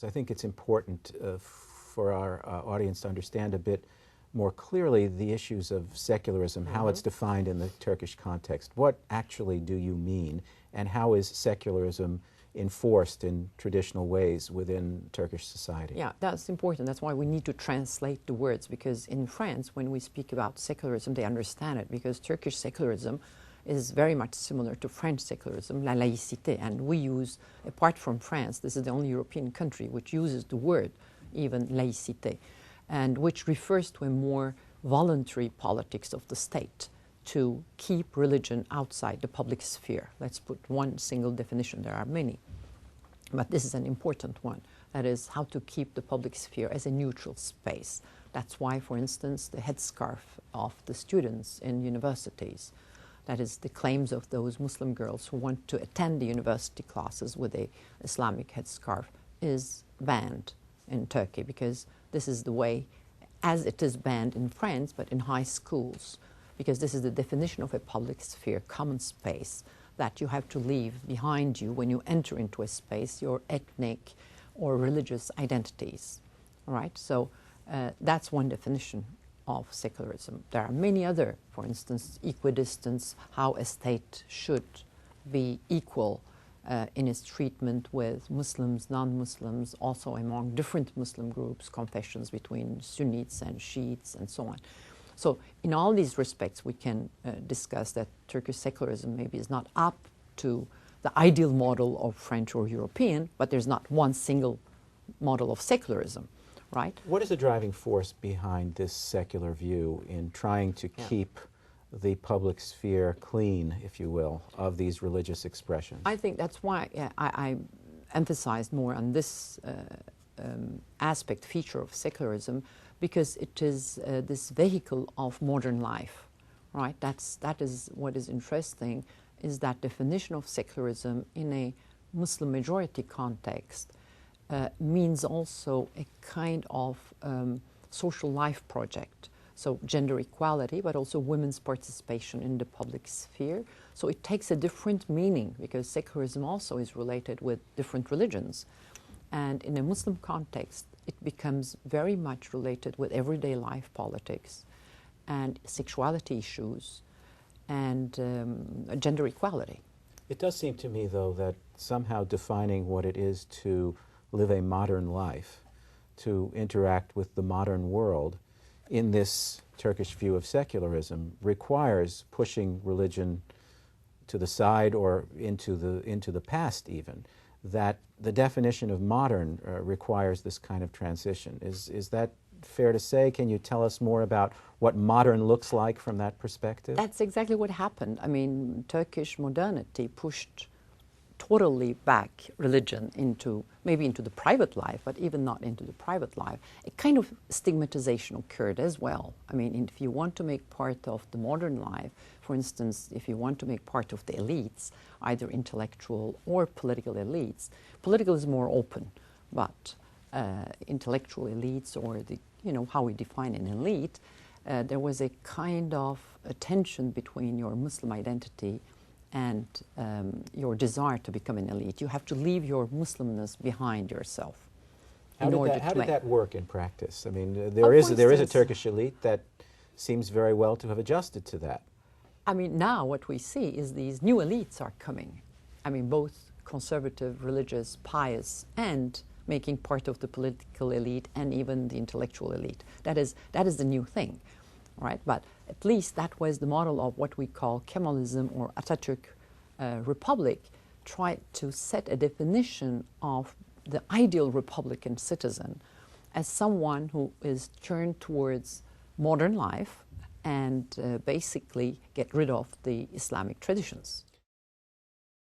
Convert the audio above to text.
So I think it's important for our audience to understand a bit more clearly the issues of secularism, how it's defined in the Turkish context. What actually do you mean, and how is secularism enforced in traditional ways within Turkish society? Yeah, that's important. That's why we need to translate the words, because in France, when we speak about secularism, they understand it, because Turkish secularism is very much similar to French secularism, la laïcité, and we use, apart from France, this is the only European country which uses the word, even laïcité, and which refers to a more voluntary politics of the state to keep religion outside the public sphere. Let's put one single definition. There are many, but this is an important one. That is how to keep the public sphere as a neutral space. That's why, for instance, the headscarf of the students in universities, that is the claims of those Muslim girls who want to attend the university classes with a Islamic headscarf, is banned in Turkey, because this is the way, as it is banned in France, but in high schools, because this is the definition of a public sphere, common space, that you have to leave behind you when you enter into a space your ethnic or religious identities. All right? So that's one definition of secularism. There are many other, for instance, equidistance, how a state should be equal in its treatment with Muslims, non-Muslims, also among different Muslim groups, confessions between Sunnis and Shiites, and so on. So in all these respects, we can discuss that Turkish secularism maybe is not up to the ideal model of French or European, but there's not one single model of secularism, right? What is the driving force behind this secular view in trying to keep the public sphere clean, if you will, of these religious expressions? I think that's why I emphasized more on this aspect, feature of secularism, because it is this vehicle of modern life, right? That is what is interesting, is that definition of secularism in a Muslim majority context means also a kind of social life project. So gender equality, but also women's participation in the public sphere. So it takes a different meaning, because secularism also is related with different religions. And in a Muslim context, it becomes very much related with everyday life politics and sexuality issues and gender equality. It does seem to me, though, that somehow defining what it is to live a modern life, to interact with the modern world, in this Turkish view of secularism, requires pushing religion to the side or into the past even. That the definition of modern requires this kind of transition. Is that fair to say? Can you tell us more about what modern looks like from that perspective? That's exactly what happened. I mean, Turkish modernity pushed totally back religion into, maybe into the private life, but even not into the private life. A kind of stigmatization occurred as well. I mean, if you want to make part of the modern life, for instance, if you want to make part of the elites, either intellectual or political elites, political is more open, but intellectual elites, or the, you know, how we define an elite, there was a kind of a tension between your Muslim identity and your desire to become an elite. You have to leave your Muslimness behind yourself. How did that work in practice? I mean, there is a Turkish elite that seems very well to have adjusted to that. I mean, now what we see is these new elites are coming. I mean, both conservative, religious, pious, and making part of the political elite and even the intellectual elite. That is the new thing, right? But at least that was the model of what we call Kemalism or Atatürk Republic, tried to set a definition of the ideal Republican citizen as someone who is turned towards modern life and basically get rid of the Islamic traditions.